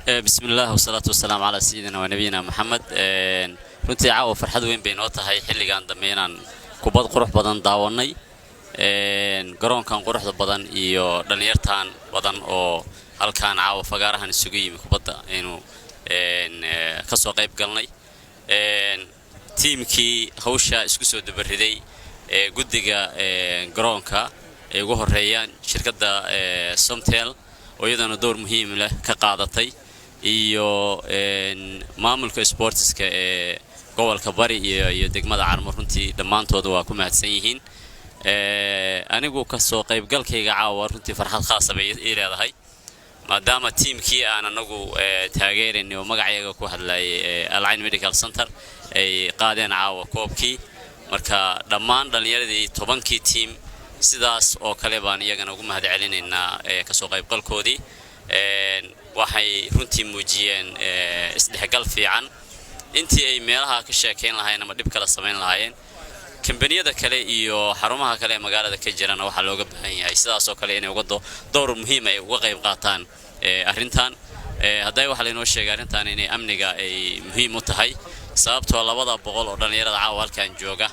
بسم الله والصلاة والسلام على سيدنا ونبينا محمد. runtii caawa farxad weyn bay noo tahay xilligan dambe inaan kubad qurux badan daawanay garoonkan quruxda badan iyo dhalinyartan badan oo halkaan caawa fagaarahan isugu yimi kubadda inuu ka soo qayb galnay tiimkii hawsha isku soo dabariday guddiga garoonka ay ugu horeeyaan shirkadda Somtel oo iyadana door muhiim leh ka qaadatay iyo maamulka sportska gobolka bari iyo degmada Carmo runtii dhamaantood waa ku mahadsan yihiin anigu ka soo qayb galkayga caawa runtii farxad khaas ah ay leedahay maadaama tiimkii aan anagu taageerinay oo magacayaga ku hadlay Al-Ain Medical Center ay qaadeen caawa koobkii marka dhammaan dhalinyaradii 10kii tiim sidaas oo kale baan iyagana ugu mahad celinaynaa ka soo qayb galkoodii waxay runtii muujiyeen isdhexgal fiican intii ay meelaha ka sheekeyn lahaayeen ama dib kala sameyn lahaayeen kambaniyada kale iyo xarumaha kale magaalada ka jirana waxa looga baahan yahay sidaas oo kale inay uga door muhiim ah uga qayb qaataan arrintan haday waxa la inoo sheegay arrintan inay amniga ay muhiim u tahay sababtoo 200 oo dhalinyarada caawa halkaan jooga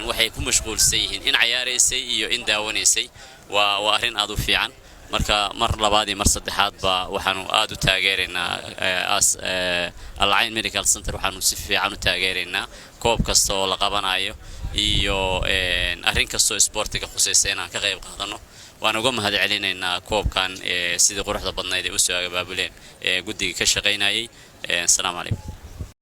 waxay ku mashquulsan yihiin in ciyaareysay iyo in daawanaysay waa arrin aad u fiican marka mar labaad iyo mar saddexaad ba waxaanu aad u taageeraynaa Al-Ain Medical Center waxaanu si fiican u taageeraynaa koob kasta oo la qabanayo iyo arrin kasta oo sportiga khusaysan inaan ka qayb qaadano waan uga mahad celinaynaa koobkan sidii quruxda badnayd ee u soo agaabuleen guddiga ka shaqeynayay. Assalaamu calaykum.